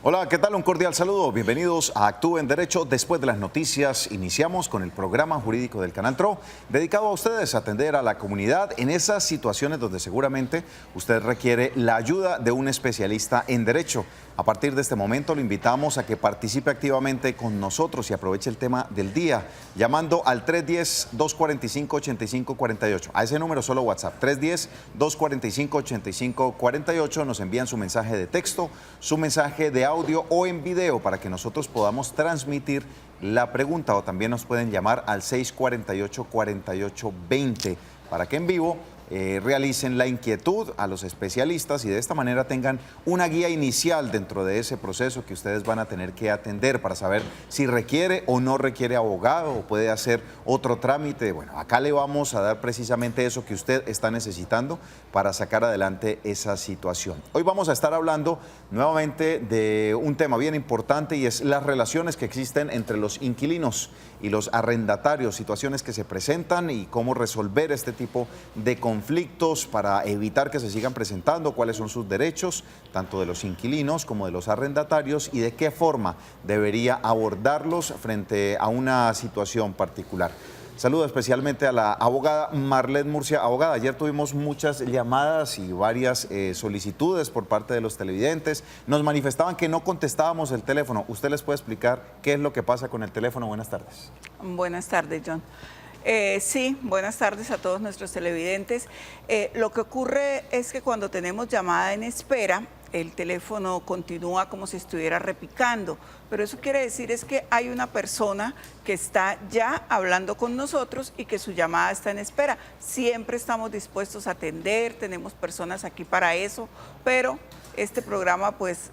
Hola, ¿qué tal? Un cordial saludo. Bienvenidos a Actúe en Derecho. Después de las noticias, iniciamos con el programa jurídico del Canal TRO, dedicado a ustedes a atender a la comunidad en esas situaciones donde seguramente usted requiere la ayuda de un especialista en derecho. A partir de este momento, lo invitamos a que participe activamente con nosotros y aproveche el tema del día, llamando al 310-245-8548. A ese número solo WhatsApp, 310-245-8548. Nos envían su mensaje de texto, su mensaje de audio o en video para que nosotros podamos transmitir la pregunta, o también nos pueden llamar al 648-4820 para que en vivo realicen la inquietud a los especialistas y de esta manera tengan una guía inicial dentro de ese proceso que ustedes van a tener que atender para saber si requiere o no requiere abogado o puede hacer otro trámite. Bueno, acá le vamos a dar precisamente eso que usted está necesitando para sacar adelante esa situación. Hoy vamos a estar hablando nuevamente de un tema bien importante y es las relaciones que existen entre los inquilinos y los arrendatarios, situaciones que se presentan y cómo resolver este tipo de conflictos para evitar que se sigan presentando, cuáles son sus derechos, tanto de los inquilinos como de los arrendatarios, y de qué forma debería abordarlos frente a una situación particular. Saludo especialmente a la abogada Marlet Murcia. Abogada, ayer tuvimos muchas llamadas y varias solicitudes por parte de los televidentes. Nos manifestaban que no contestábamos el teléfono. ¿Usted les puede explicar qué es lo que pasa con el teléfono? Buenas tardes. Buenas tardes, John. Sí, buenas tardes a todos nuestros televidentes. Lo que ocurre es que cuando tenemos llamada en espera, el teléfono continúa como si estuviera repicando, pero eso quiere decir es que hay una persona que está ya hablando con nosotros y que su llamada está en espera. Siempre estamos dispuestos a atender, tenemos personas aquí para eso, pero este programa, pues,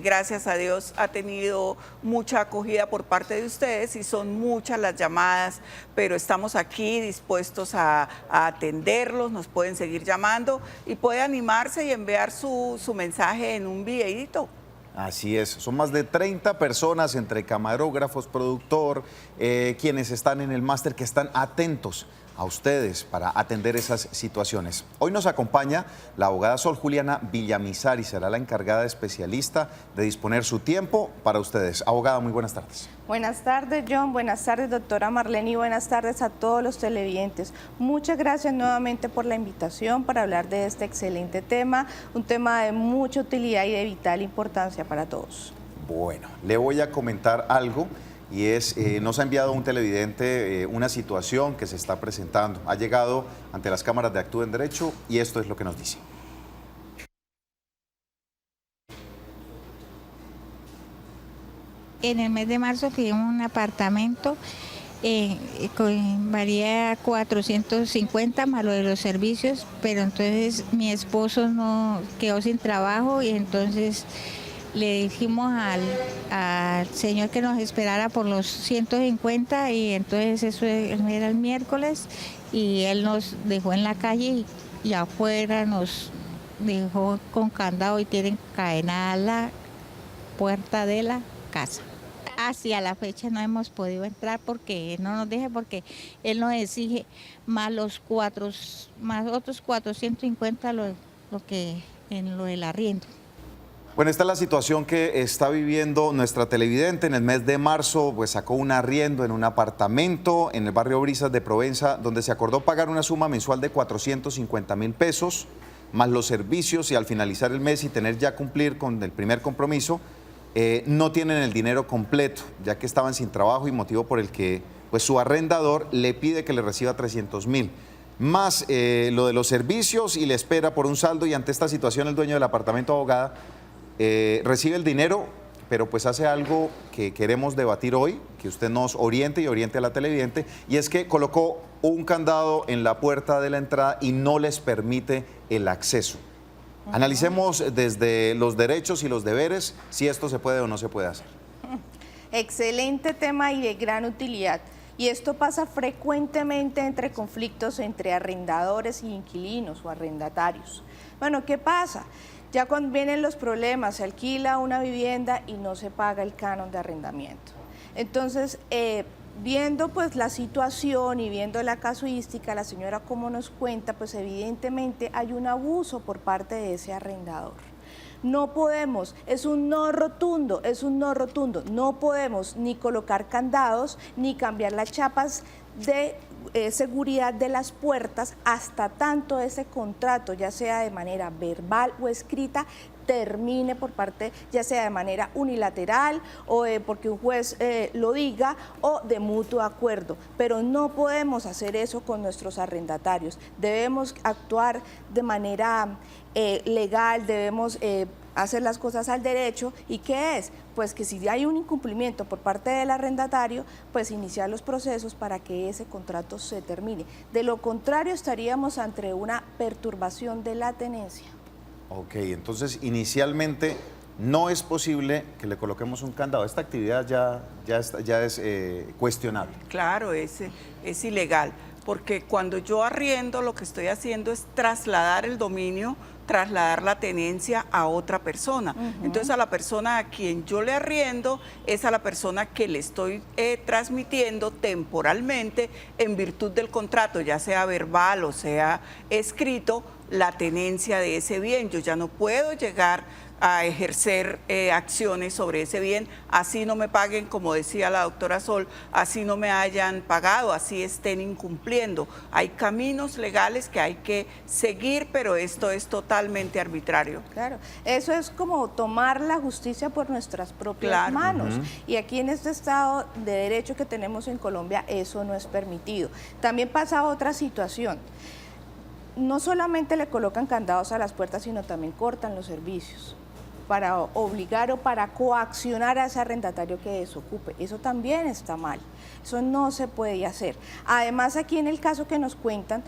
gracias a Dios, ha tenido mucha acogida por parte de ustedes y son muchas las llamadas, pero estamos aquí dispuestos a atenderlos, nos pueden seguir llamando y puede animarse y enviar su mensaje en un videíto. Así es, son más de 30 personas entre camarógrafos, productor, quienes están en el máster que están atentos a ustedes para atender esas situaciones. Hoy nos acompaña la abogada Sol Juliana Villamizar y será la encargada especialista de disponer su tiempo para ustedes. Abogada, muy buenas tardes. Buenas tardes, John. Buenas tardes, doctora Marlene, y buenas tardes a todos los televidentes. Muchas gracias nuevamente por la invitación para hablar de este excelente tema, un tema de mucha utilidad y de vital importancia para todos. Bueno, le voy a comentar algo. Y es, nos ha enviado un televidente una situación que se está presentando. Ha llegado ante las cámaras de Actúe en Derecho y esto es lo que nos dice. En el mes de marzo fijamos un apartamento, varía 450 más lo de los servicios, pero entonces mi esposo no quedó sin trabajo y entonces le dijimos al señor que nos esperara por los 150 y entonces eso era el miércoles y él nos dejó en la calle y afuera nos dejó con candado y tienen cadenada la puerta de la casa. Hacia la fecha no hemos podido entrar porque no nos deja, porque él nos exige más otros 450 lo que en lo del arriendo. Bueno, esta es la situación que está viviendo nuestra televidente. En el mes de marzo, pues sacó un arriendo en un apartamento en el barrio Brisas de Provenza, donde se acordó pagar una suma mensual de 450.000 pesos, más los servicios, y al finalizar el mes y tener ya cumplir con el primer compromiso, no tienen el dinero completo, ya que estaban sin trabajo y motivo por el que pues, su arrendador le pide que le reciba 300.000. Más lo de los servicios y le espera por un saldo, y ante esta situación el dueño del apartamento, abogada, recibe el dinero, pero pues hace algo que queremos debatir hoy, que usted nos oriente y oriente a la televidente, y es que colocó un candado en la puerta de la entrada y no les permite el acceso. Analicemos desde los derechos y los deberes si esto se puede o no se puede hacer. Excelente tema y de gran utilidad. Y esto pasa frecuentemente entre conflictos entre arrendadores y inquilinos o arrendatarios. Bueno, ¿qué pasa? Ya cuando vienen los problemas, se alquila una vivienda y no se paga el canon de arrendamiento. Entonces, viendo pues la situación y viendo la casuística, la señora como nos cuenta, pues evidentemente hay un abuso por parte de ese arrendador. No podemos, es un no rotundo, es un no rotundo. No podemos ni colocar candados ni cambiar las chapas de seguridad de las puertas hasta tanto ese contrato, ya sea de manera verbal o escrita, termine por parte, ya sea de manera unilateral o porque un juez lo diga o de mutuo acuerdo. Pero no podemos hacer eso con nuestros arrendatarios. Debemos actuar de manera legal, debemos hacer las cosas al derecho. ¿Y qué es? Pues que si hay un incumplimiento por parte del arrendatario, pues iniciar los procesos para que ese contrato se termine. De lo contrario, estaríamos ante una perturbación de la tenencia. Ok, entonces inicialmente no es posible que le coloquemos un candado. Esta actividad ya es cuestionable. Claro, es ilegal, porque cuando yo arriendo lo que estoy haciendo es trasladar el dominio, trasladar la tenencia a otra persona. Entonces a la persona a quien yo le arriendo es a la persona que le estoy transmitiendo temporalmente en virtud del contrato, ya sea verbal o sea escrito, la tenencia de ese bien. Yo ya no puedo llegar a ejercer acciones sobre ese bien, así no me paguen, como decía la doctora Sol, así no me hayan pagado, así estén incumpliendo. Hay caminos legales que hay que seguir, pero esto es totalmente arbitrario. Claro, eso es como tomar la justicia por nuestras propias manos. Y aquí en este Estado de Derecho que tenemos en Colombia, eso no es permitido. También pasa otra situación. No solamente le colocan candados a las puertas, sino también cortan los servicios para obligar o para coaccionar a ese arrendatario que desocupe. Eso también está mal, eso no se puede hacer. Además, aquí en el caso que nos cuentan,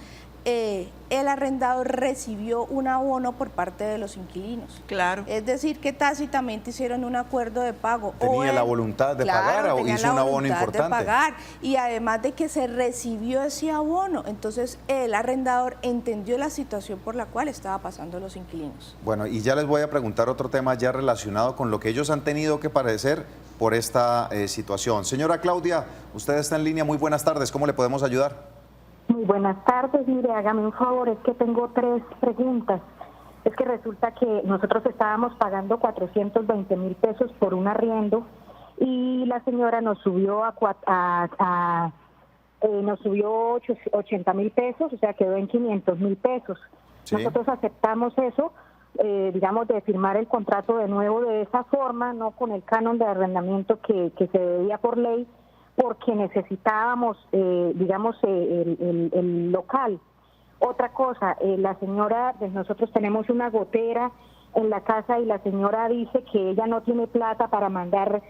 el arrendador recibió un abono por parte de los inquilinos. Claro. Es decir, que tácitamente hicieron un acuerdo de pago. ¿Tenía la voluntad de pagar o hizo un abono importante? De pagar, y además de que se recibió ese abono, entonces el arrendador entendió la situación por la cual estaba pasando los inquilinos. Bueno, y ya les voy a preguntar otro tema ya relacionado con lo que ellos han tenido que padecer por esta situación. Señora Claudia, usted está en línea, muy buenas tardes, ¿cómo le podemos ayudar? Muy buenas tardes, mire, hágame un favor, es que tengo 3 preguntas. Es que resulta que nosotros estábamos pagando 420.000 pesos por un arriendo y la señora nos subió nos subió 80.000 pesos, o sea, quedó en 500.000 pesos. Sí. Nosotros aceptamos eso, digamos, de firmar el contrato de nuevo de esa forma, no con el canon de arrendamiento que se debía por ley, porque necesitábamos, digamos, el local. Otra cosa, la señora, pues nosotros tenemos una gotera en la casa y la señora dice que ella no tiene plata para mandar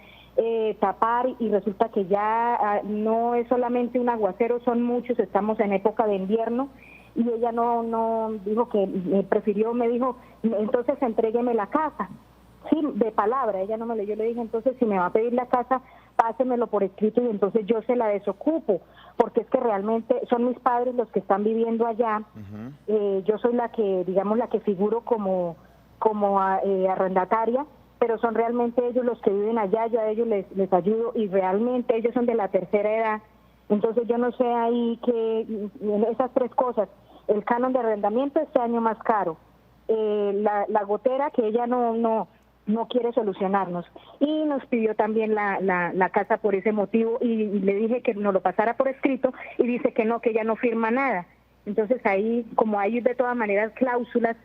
tapar y resulta que ya no es solamente un aguacero, son muchos, estamos en época de invierno y ella no dijo que me dijo, entonces entrégueme la casa. Sí, de palabra, ella no me leyó, yo le dije, entonces si me va a pedir la casa, pásemelo por escrito y entonces yo se la desocupo, porque es que realmente son mis padres los que están viviendo allá. Yo soy la que, digamos, la que figuro como arrendataria, pero son realmente ellos los que viven allá, yo a ellos les ayudo y realmente ellos son de la tercera edad. Entonces yo no sé ahí que esas 3 cosas, el canon de arrendamiento este año más caro, la gotera que ella no quiere solucionarnos y nos pidió también la casa por ese motivo y le dije que nos lo pasara por escrito y dice que ella no firma nada. Entonces ahí, como hay de todas maneras cláusulas,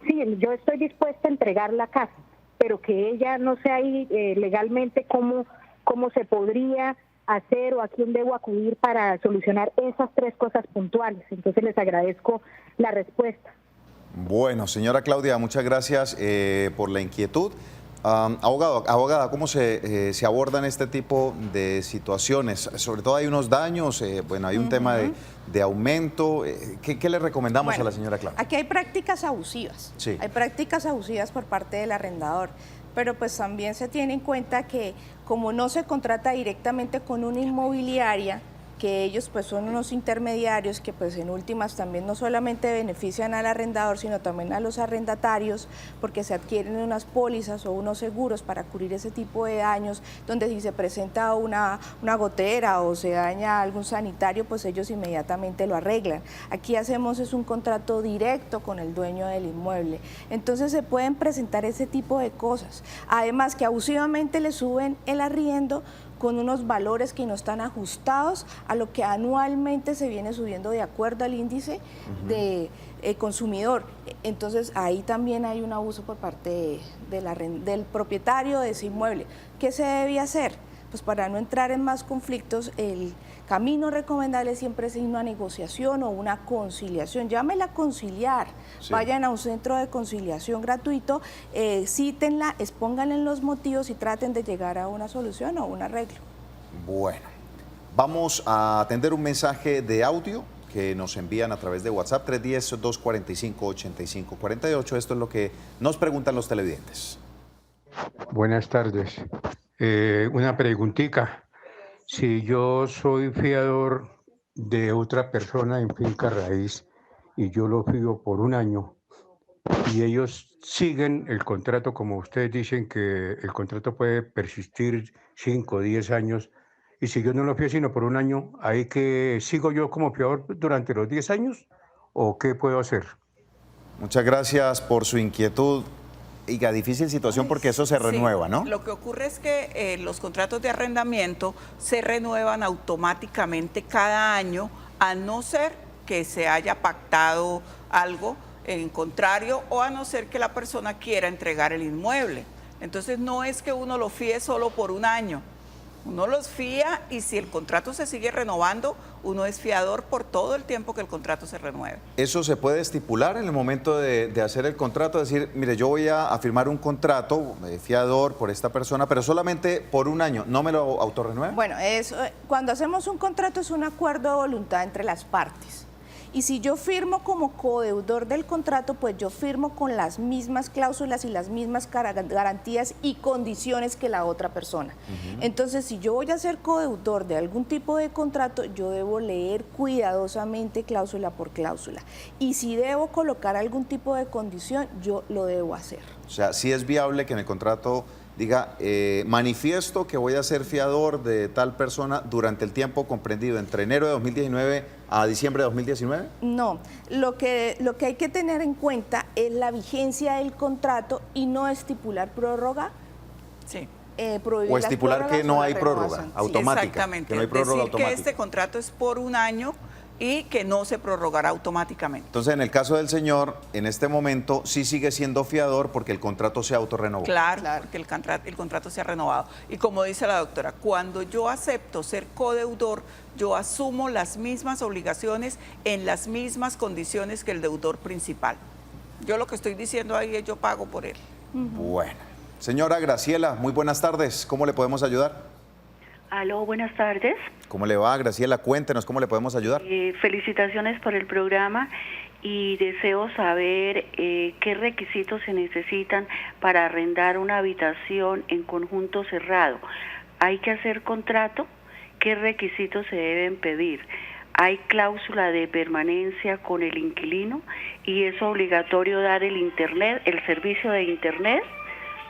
sí, yo estoy dispuesta a entregar la casa, pero que ella no sé ahí legalmente cómo se podría hacer o a quién debo acudir para solucionar esas 3 cosas puntuales. Entonces les agradezco la respuesta. Bueno, señora Claudia, muchas gracias por la inquietud. Abogada, ¿cómo se abordan este tipo de situaciones? Sobre todo hay unos daños, bueno, hay un tema de aumento. ¿Qué le recomendamos a la señora Claudia? Aquí hay prácticas abusivas, sí. Hay prácticas abusivas por parte del arrendador, pero pues también se tiene en cuenta que como no se contrata directamente con una inmobiliaria que ellos pues son unos intermediarios que pues en últimas también no solamente benefician al arrendador, sino también a los arrendatarios, porque se adquieren unas pólizas o unos seguros para cubrir ese tipo de daños, donde si se presenta una gotera o se daña algún sanitario, pues ellos inmediatamente lo arreglan. Aquí hacemos es un contrato directo con el dueño del inmueble. Entonces se pueden presentar ese tipo de cosas. Además que abusivamente le suben el arriendo con unos valores que no están ajustados a lo que anualmente se viene subiendo de acuerdo al índice de consumidor. Entonces ahí también hay un abuso por parte del propietario de ese inmueble. ¿Qué se debe hacer? Pues para no entrar en más conflictos, el camino recomendable siempre es una negociación o una conciliación. Llámela conciliar, sí. Vayan a un centro de conciliación gratuito, cítenla, expónganle los motivos y traten de llegar a una solución o un arreglo. Bueno, vamos a atender un mensaje de audio que nos envían a través de WhatsApp 310-245-8548. Esto es lo que nos preguntan los televidentes. Buenas tardes. Una preguntita. Si yo soy fiador de otra persona en finca raíz y yo lo fío por un año y ellos siguen el contrato, como ustedes dicen que el contrato puede persistir 5 o 10 años, y si yo no lo fío sino por un año, ¿ahí que sigo yo como fiador durante los 10 años o qué puedo hacer? Muchas gracias por su inquietud. Oiga, difícil situación porque eso se renueva, ¿no? Lo que ocurre es que los contratos de arrendamiento se renuevan automáticamente cada año, a no ser que se haya pactado algo en contrario o a no ser que la persona quiera entregar el inmueble. Entonces no es que uno lo fíe solo por un año. Uno los fía y si el contrato se sigue renovando, uno es fiador por todo el tiempo que el contrato se renueve. ¿Eso se puede estipular en el momento de hacer el contrato? Decir, mire, yo voy a firmar un contrato fiador por esta persona, pero solamente por un año, ¿no me lo autorrenueve? Bueno, cuando hacemos un contrato es un acuerdo de voluntad entre las partes. Y si yo firmo como codeudor del contrato, pues yo firmo con las mismas cláusulas y las mismas garantías y condiciones que la otra persona. Entonces, si yo voy a ser codeudor de algún tipo de contrato, yo debo leer cuidadosamente cláusula por cláusula. Y si debo colocar algún tipo de condición, yo lo debo hacer. O sea, sí es viable que en el contrato diga, manifiesto que voy a ser fiador de tal persona durante el tiempo comprendido entre enero de 2019 a diciembre de 2019? No, lo que hay que tener en cuenta es la vigencia del contrato y no estipular prórroga. Sí. O estipular que no hay prórroga automática. Sí, exactamente. Que no hay prórroga automática. Que este contrato es por un año y que no se prorrogará automáticamente. Entonces, en el caso del señor, en este momento sí sigue siendo fiador porque el contrato se autorrenovó. Claro, porque el contrato se ha renovado. Y como dice la doctora, cuando yo acepto ser codeudor, yo asumo las mismas obligaciones en las mismas condiciones que el deudor principal. Yo lo que estoy diciendo ahí es yo pago por él. Bueno. Señora Graciela, muy buenas tardes. ¿Cómo le podemos ayudar? Aló, buenas tardes. ¿Cómo le va, Graciela? Cuéntenos, ¿cómo le podemos ayudar? Felicitaciones por el programa y deseo saber qué requisitos se necesitan para arrendar una habitación en conjunto cerrado. ¿Hay que hacer contrato? ¿Qué requisitos se deben pedir? ¿Hay cláusula de permanencia con el inquilino? ¿Y es obligatorio dar el internet, el servicio de internet?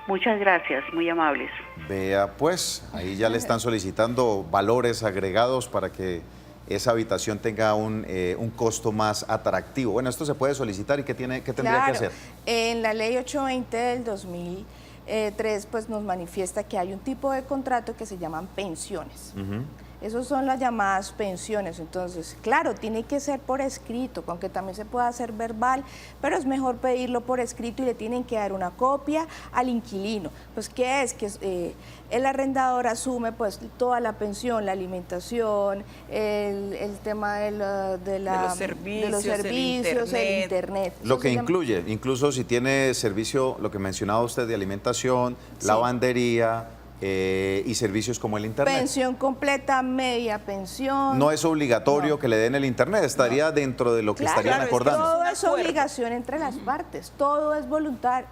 Muchas gracias, muy amables. Vea, pues, ahí ya le están solicitando valores agregados para que esa habitación tenga un costo más atractivo. Bueno, esto se puede solicitar y ¿qué tendría que hacer? En la ley 820 del 2003, pues nos manifiesta que hay un tipo de contrato que se llaman pensiones. Esas son las llamadas pensiones. Entonces, claro, tiene que ser por escrito, aunque también se puede hacer verbal, pero es mejor pedirlo por escrito y le tienen que dar una copia al inquilino. Pues, ¿qué es? Que el arrendador asume pues toda la pensión, la alimentación, el tema de los servicios, el internet. Lo que incluye, incluso si tiene servicio, lo que mencionaba usted de alimentación, sí, lavandería, y servicios como el internet. Pensión completa, media pensión. No es obligatorio que le den el internet, estaría dentro de lo que estarían acordando. Todo es obligación entre las partes, todo es voluntario.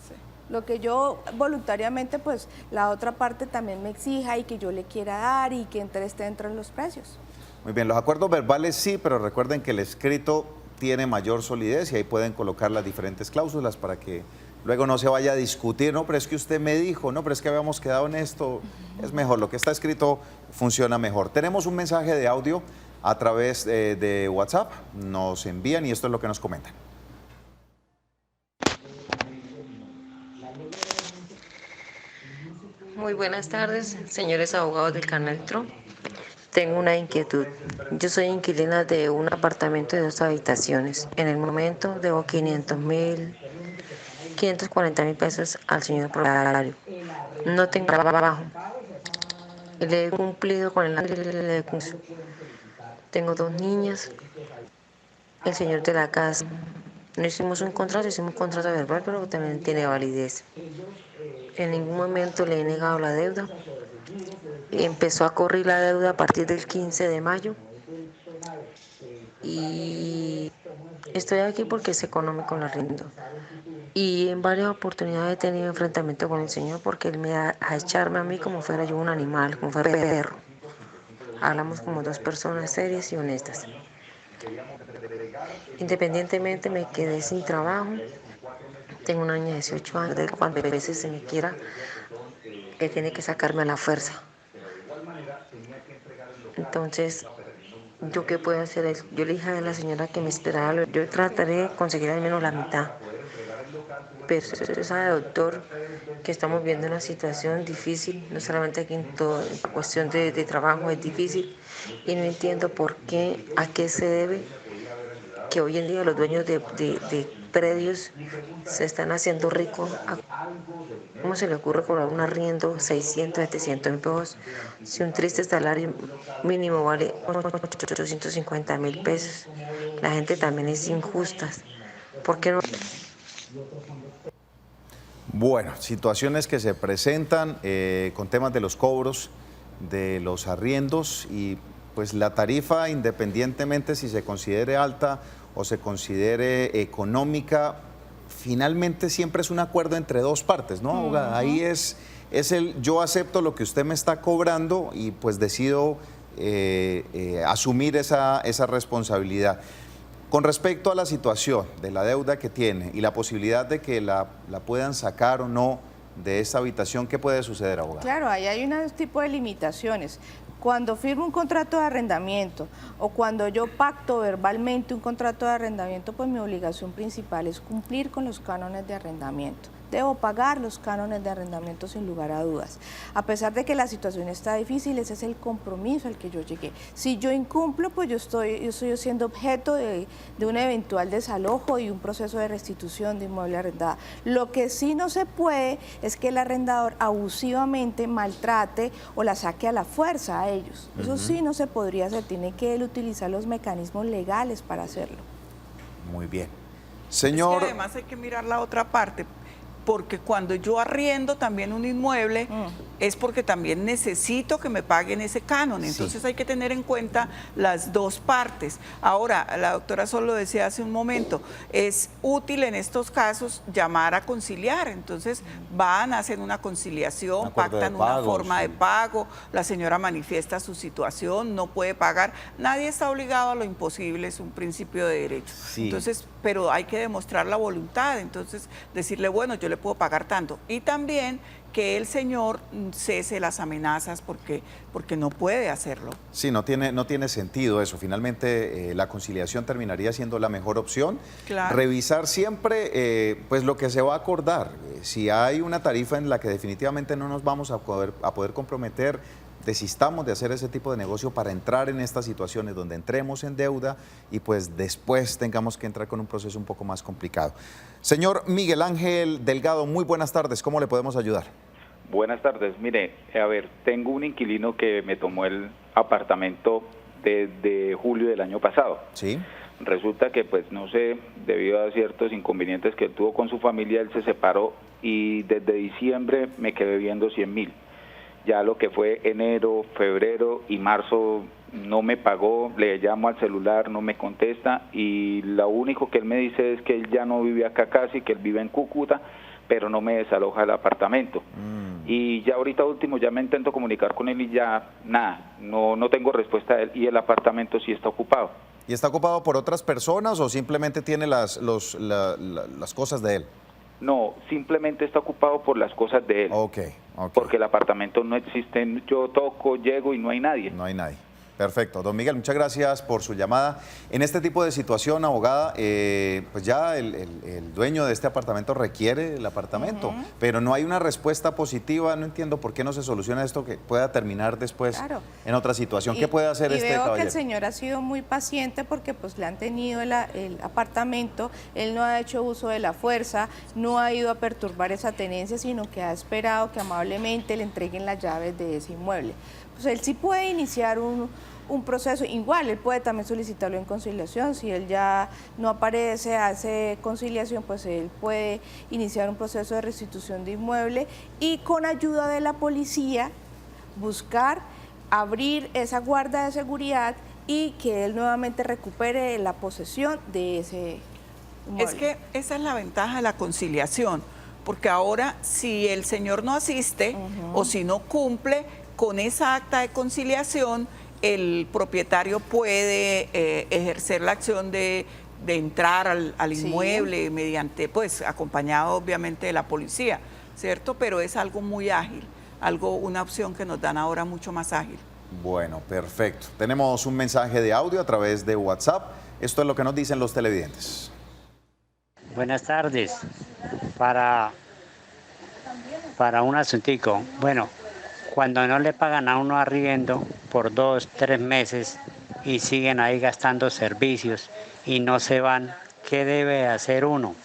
Sí. Lo que yo voluntariamente, pues la otra parte también me exija y que yo le quiera dar y que esté dentro de los precios. Muy bien, los acuerdos verbales sí, pero recuerden que el escrito tiene mayor solidez y ahí pueden colocar las diferentes cláusulas para que luego no se vaya a discutir, no, pero es que usted me dijo, no, pero es que habíamos quedado en esto. Es mejor, lo que está escrito funciona mejor. Tenemos un mensaje de audio a través de WhatsApp, nos envían y esto es lo que nos comentan. Muy buenas tardes, señores abogados del canal TRO. Tengo una inquietud. Yo soy inquilina de un apartamento de 2 habitaciones. En el momento debo 540.000 pesos al señor propietario. No tengo trabajo. Le he cumplido con el curso. Tengo 2 niñas. El señor de la casa. No hicimos un contrato, hicimos un contrato verbal, pero también tiene validez. En ningún momento le he negado la deuda. Empezó a correr la deuda a partir del 15 de mayo. Y estoy aquí porque es económico el arriendo. Y en varias oportunidades he tenido enfrentamiento con el señor porque él me da a echarme a mí como fuera yo un animal, como fuera perro. Hablamos como 2 personas serias y honestas. Independientemente me quedé sin trabajo. Tengo una niña de 18 años, de cuando a veces se me quiera, que tiene que sacarme a la fuerza. Entonces, ¿yo qué puedo hacer? Yo le dije a la señora que me esperara, yo trataré de conseguir al menos la mitad. Pero usted sabe, doctor, que estamos viendo una situación difícil, no solamente aquí en cuestión de trabajo es difícil, y no entiendo por qué, a qué se debe que hoy en día los dueños de predios se están haciendo ricos. ¿Cómo se le ocurre cobrar un arriendo 600, 700 mil pesos si un triste salario mínimo vale 850.000 pesos? La gente también es injusta. ¿Por qué no? Bueno, situaciones que se presentan con temas de los cobros, de los arriendos y pues la tarifa, independientemente si se considere alta o se considere económica, finalmente siempre es un acuerdo entre 2 partes, ¿no, abogada? Ahí es el yo acepto lo que usted me está cobrando y pues decido asumir esa responsabilidad. Con respecto a la situación de la deuda que tiene y la posibilidad de que la puedan sacar o no de esta habitación, ¿qué puede suceder, abogada? Claro, ahí hay un tipo de limitaciones. Cuando firmo un contrato de arrendamiento o cuando yo pacto verbalmente un contrato de arrendamiento, pues mi obligación principal es cumplir con los cánones de arrendamiento. Debo pagar los cánones de arrendamiento sin lugar a dudas. A pesar de que la situación está difícil, ese es el compromiso al que yo llegué. Si yo incumplo, pues yo estoy siendo objeto de un eventual desalojo y un proceso de restitución de inmueble arrendado. Lo que sí no se puede es que el arrendador abusivamente maltrate o la saque a la fuerza a ellos. Eso sí no se podría hacer, tiene que él utilizar los mecanismos legales para hacerlo. Muy bien. Señor... Es que además hay que mirar la otra parte, porque cuando yo arriendo también un inmueble es porque también necesito que me paguen ese canon, entonces hay que tener en cuenta las 2 partes. Ahora, la doctora Sol lo decía hace un momento, es útil en estos casos llamar a conciliar, entonces van a hacer una conciliación, pactan una forma de pago, la señora manifiesta su situación, no puede pagar, nadie está obligado a lo imposible, es un principio de derecho. Entonces, pero hay que demostrar la voluntad, entonces decirle, bueno, yo le puedo pagar tanto. Y también que el señor cese las amenazas porque no puede hacerlo. Sí, no tiene sentido eso. Finalmente la conciliación terminaría siendo la mejor opción. Claro. Revisar siempre pues lo que se va a acordar. Si hay una tarifa en la que definitivamente no nos vamos a poder comprometer, desistamos de hacer ese tipo de negocio para entrar en estas situaciones donde entremos en deuda y pues después tengamos que entrar con un proceso un poco más complicado. Señor Miguel Ángel Delgado, muy buenas tardes, ¿cómo le podemos ayudar? Buenas tardes, mire, a ver, tengo un inquilino que me tomó el apartamento desde julio del año pasado. Sí. Resulta que pues no sé, debido a ciertos inconvenientes que él tuvo con su familia, él se separó y desde diciembre me quedé viendo 100.000. Ya lo que fue enero, febrero y marzo no me pagó, le llamo al celular, no me contesta y lo único que él me dice es que él ya no vive acá casi, que él vive en Cúcuta, pero no me desaloja el apartamento. Y ya ahorita último, ya me intento comunicar con él y ya nada, no tengo respuesta de él, y el apartamento sí está ocupado. ¿Y está ocupado por otras personas o simplemente tiene las cosas de él? No, simplemente está ocupado por las cosas de él. Ok. Porque el apartamento no existe, yo toco, llego y no hay nadie. No hay nadie. Perfecto. Don Miguel, muchas gracias por su llamada. En este tipo de situación, abogada, pues ya el dueño de este apartamento requiere el apartamento, pero no hay una respuesta positiva. No entiendo por qué no se soluciona esto que pueda terminar después en otra situación. ¿Qué puede hacer este caballero? Veo que el señor ha sido muy paciente porque pues le han tenido el apartamento, él no ha hecho uso de la fuerza, no ha ido a perturbar esa tenencia, sino que ha esperado que amablemente le entreguen las llaves de ese inmueble. Pues él sí puede iniciar un proceso, igual él puede también solicitarlo en conciliación, si él ya no aparece, hace conciliación, pues él puede iniciar un proceso de restitución de inmueble y con ayuda de la policía buscar abrir esa guarda de seguridad y que él nuevamente recupere la posesión de ese inmueble. Es que esa es la ventaja de la conciliación, porque ahora si el señor no asiste o si no cumple con esa acta de conciliación, el propietario puede ejercer la acción de entrar al inmueble mediante, pues, acompañado obviamente de la policía, ¿cierto? Pero es algo muy ágil, una opción que nos dan ahora mucho más ágil. Bueno, perfecto. Tenemos un mensaje de audio a través de WhatsApp. Esto es lo que nos dicen los televidentes. Buenas tardes. Para un asuntico. Bueno, cuando no le pagan a uno arriendo por 2, 3 meses y siguen ahí gastando servicios y no se van, ¿qué debe hacer uno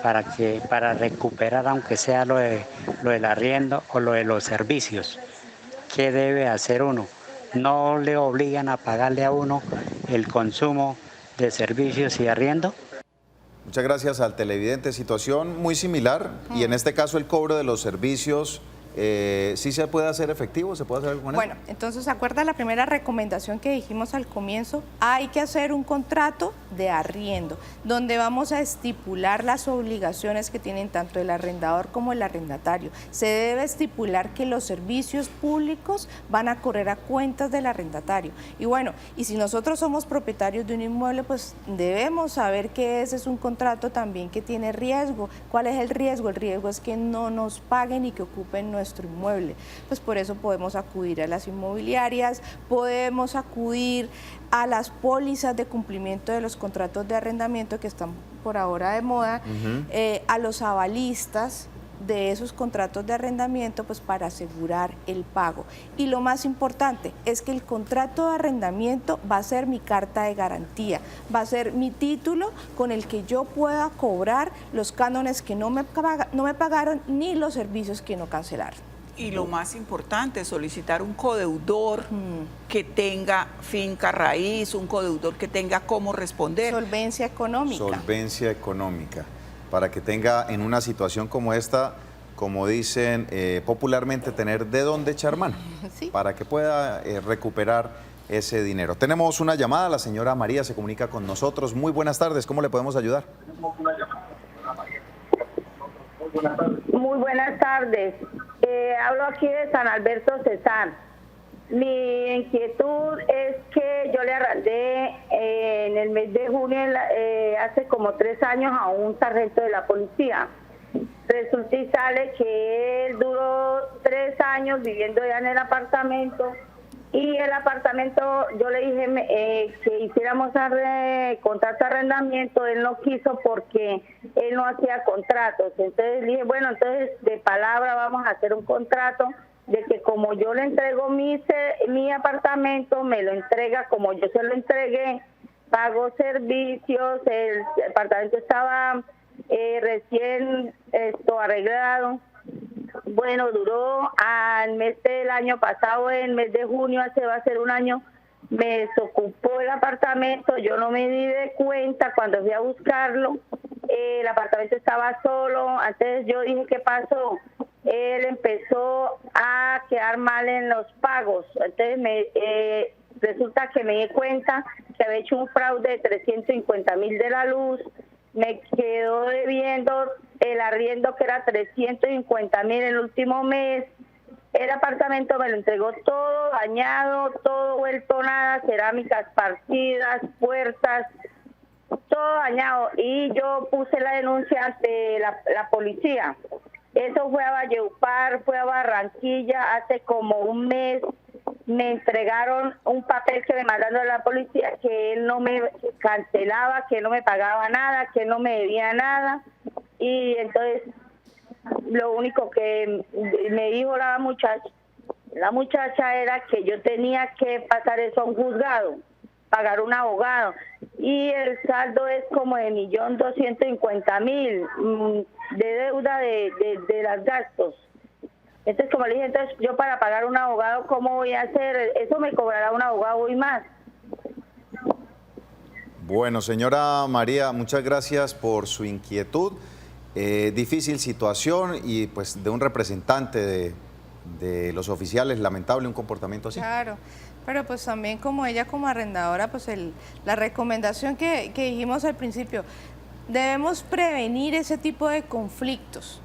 para recuperar, aunque sea lo del arriendo o lo de los servicios? ¿Qué debe hacer uno? ¿No le obligan a pagarle a uno el consumo de servicios y arriendo? Muchas gracias al televidente. Situación muy similar y en este caso el cobro de los servicios. ¿Sí se puede hacer efectivo? ¿Se puede hacer algo con eso? Bueno, entonces, ¿se acuerda la primera recomendación que dijimos al comienzo? Hay que hacer un contrato de arriendo, donde vamos a estipular las obligaciones que tienen tanto el arrendador como el arrendatario. Se debe estipular que los servicios públicos van a correr a cuentas del arrendatario. Y bueno, y si nosotros somos propietarios de un inmueble, pues debemos saber que ese es un contrato también que tiene riesgo. ¿Cuál es el riesgo? El riesgo es que no nos paguen y que ocupen nuestro inmueble. Pues por eso podemos acudir a las inmobiliarias, podemos acudir a las pólizas de cumplimiento de los contratos de arrendamiento que están por ahora de moda, a los avalistas de esos contratos de arrendamiento, pues para asegurar el pago. Y lo más importante es que el contrato de arrendamiento va a ser mi carta de garantía, va a ser mi título con el que yo pueda cobrar los cánones que no me pagaron ni los servicios que no cancelaron. Y lo más importante, solicitar un codeudor que tenga finca raíz, un codeudor que tenga cómo responder. Solvencia económica. Solvencia económica. Para que tenga en una situación como esta, como dicen popularmente, tener de dónde echar mano, para que pueda recuperar ese dinero. Tenemos una llamada, la señora María se comunica con nosotros. Muy buenas tardes, ¿cómo le podemos ayudar? Muy buenas tardes. Hablo aquí de San Alberto Cesar. Mi inquietud es que yo le arrendé en el mes de junio, hace como 3 años, a un sargento de la policía. Resulta y sale que él duró 3 años viviendo ya en el apartamento, y el apartamento, yo le dije que hiciéramos contrato de arrendamiento. Él no quiso porque él no hacía contratos. Entonces le dije, bueno, entonces de palabra vamos a hacer un contrato de que como yo le entrego mi apartamento, me lo entrega como yo se lo entregué, pago servicios, el apartamento estaba recién arreglado. Bueno, duró al mes del año pasado, el mes de junio, va a ser un año, me desocupó el apartamento, yo no me di de cuenta cuando fui a buscarlo, el apartamento estaba solo. Entonces yo dije, ¿qué pasó? Él empezó a quedar mal en los pagos, entonces resulta que me di cuenta que había hecho un fraude de 350,000 de la luz, me quedó debiendo el arriendo que era 350.000 el último mes. El apartamento me lo entregó todo dañado, todo vuelto nada, cerámicas partidas, puertas, todo dañado. Y yo puse la denuncia ante la policía. Eso fue a Valledupar, fue a Barranquilla, hace como un mes me entregaron un papel que me mandaron a la policía, que él no me cancelaba, que no me pagaba nada, que no me debía nada. Y entonces lo único que me dijo la muchacha era que yo tenía que pasar eso a un juzgado, pagar un abogado, y el saldo es como de 1.250.000 de deuda de los gastos. Entonces, como le dije, entonces yo para pagar un abogado, ¿cómo voy a hacer? Eso me cobrará un abogado y más. Bueno, señora María, muchas gracias por su inquietud. Difícil situación y pues de un representante de los oficiales, lamentable un comportamiento así. Claro, pero pues también como ella como arrendadora, pues la recomendación que dijimos al principio, debemos prevenir ese tipo de conflictos.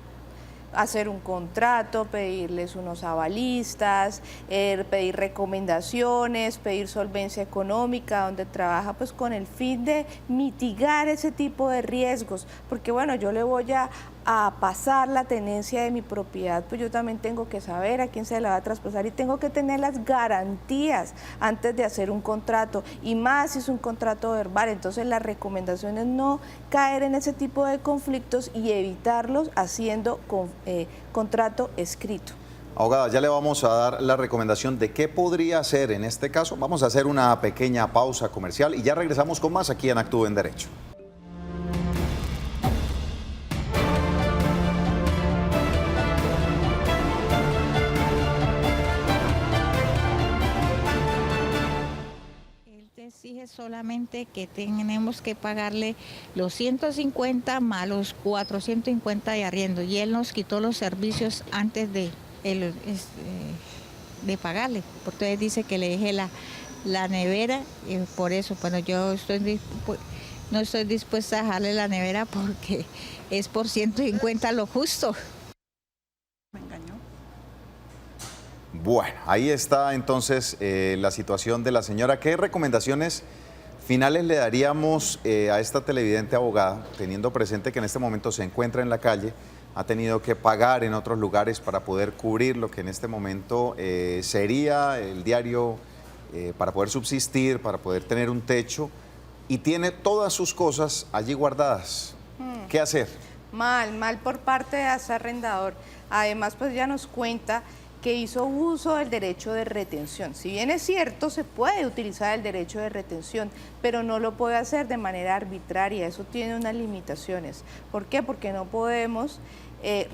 Hacer un contrato, pedirles unos avalistas, pedir recomendaciones, pedir solvencia económica, donde trabaja pues con el fin de mitigar ese tipo de riesgos, porque bueno, yo le voy a pasar la tenencia de mi propiedad, pues yo también tengo que saber a quién se la va a traspasar y tengo que tener las garantías antes de hacer un contrato, y más si es un contrato verbal. Entonces la recomendación es no caer en ese tipo de conflictos y evitarlos haciendo contrato escrito. Abogada, ya le vamos a dar la recomendación de qué podría hacer en este caso. Vamos a hacer una pequeña pausa comercial y ya regresamos con más aquí en Actúe en Derecho. Exige solamente que tenemos que pagarle los 150 más los 450 de arriendo, y él nos quitó los servicios antes de pagarle, porque entonces dice que le deje la nevera, y por eso, bueno, yo no estoy dispuesta a dejarle la nevera porque es por 150 lo justo. Me engañó. Bueno, ahí está entonces la situación de la señora. ¿Qué recomendaciones finales le daríamos a esta televidente abogada, teniendo presente que en este momento se encuentra en la calle, ha tenido que pagar en otros lugares para poder cubrir lo que en este momento sería el diario para poder subsistir, para poder tener un techo, y tiene todas sus cosas allí guardadas? ¿Qué hacer? Mal por parte de ese arrendador. Además, pues ya nos cuenta que hizo uso del derecho de retención. Si bien es cierto, se puede utilizar el derecho de retención, pero no lo puede hacer de manera arbitraria. Eso tiene unas limitaciones. ¿Por qué? Porque no podemos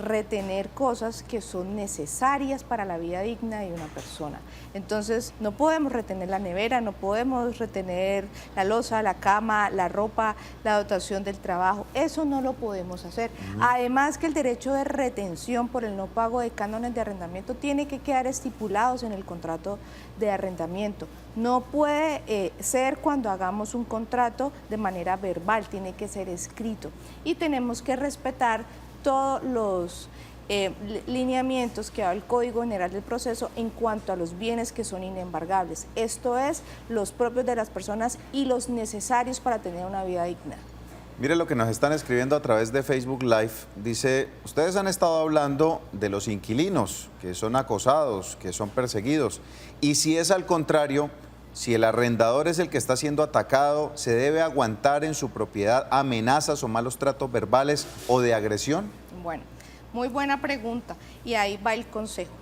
retener cosas que son necesarias para la vida digna de una persona. Entonces, no podemos retener la nevera, no podemos retener la loza, la cama, la ropa, la dotación del trabajo. Eso no lo podemos hacer. Además, que el derecho de retención por el no pago de cánones de arrendamiento tiene que quedar estipulados en el contrato de arrendamiento. No puede ser cuando hagamos un contrato de manera verbal, tiene que ser escrito. Y tenemos que respetar todos los lineamientos que da el Código General del Proceso en cuanto a los bienes que son inembargables. Esto es, los propios de las personas y los necesarios para tener una vida digna. Mire lo que nos están escribiendo a través de Facebook Live. Dice, ustedes han estado hablando de los inquilinos, que son acosados, que son perseguidos. Y si es al contrario, si el arrendador es el que está siendo atacado, ¿se debe aguantar en su propiedad amenazas o malos tratos verbales o de agresión? Bueno, muy buena pregunta, y ahí va el consejo.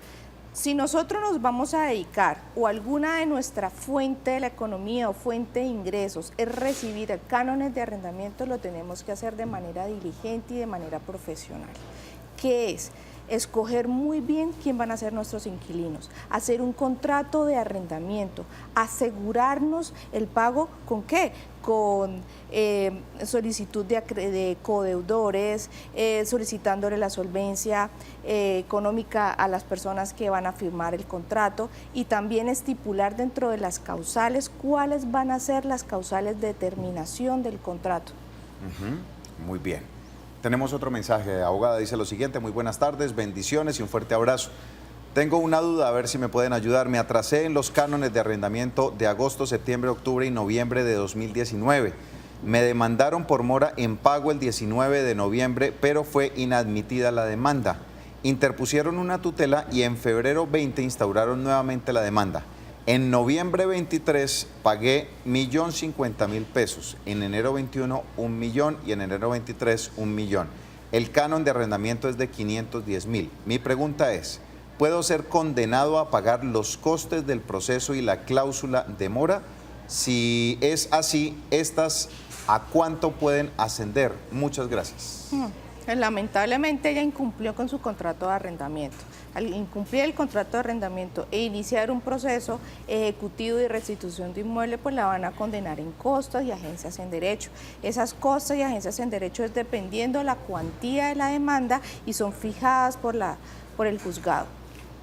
Si nosotros nos vamos a dedicar, o alguna de nuestra fuente de la economía o fuente de ingresos es recibir cánones de arrendamiento, lo tenemos que hacer de manera diligente y de manera profesional. ¿Qué es? Escoger muy bien quién van a ser nuestros inquilinos, hacer un contrato de arrendamiento, asegurarnos el pago ¿con qué? Con solicitud de codeudores, solicitándole la solvencia económica a las personas que van a firmar el contrato, y también estipular dentro de las causales cuáles van a ser las causales de terminación del contrato. Muy bien. Tenemos otro mensaje. Abogada dice lo siguiente: muy buenas tardes, bendiciones y un fuerte abrazo. Tengo una duda, a ver si me pueden ayudar. Me atrasé en los cánones de arrendamiento de agosto, septiembre, octubre y noviembre de 2019. Me demandaron por mora en pago el 19 de noviembre, pero fue inadmitida la demanda. Interpusieron una tutela y en febrero 20 instauraron nuevamente la demanda. En noviembre 23 pagué 1.050.000 pesos, en enero 21 1 millón y en enero 23 1 millón. El canon de arrendamiento es de 510.000. Mi pregunta es, ¿puedo ser condenado a pagar los costes del proceso y la cláusula de mora? Si es así, ¿estas a cuánto pueden ascender? Muchas gracias. Lamentablemente ella incumplió con su contrato de arrendamiento. Al incumplir el contrato de arrendamiento e iniciar un proceso ejecutivo de restitución de inmueble, pues la van a condenar en costas y agencias en derecho. Esas costas y agencias en derecho es dependiendo de la cuantía de la demanda y son fijadas por el juzgado.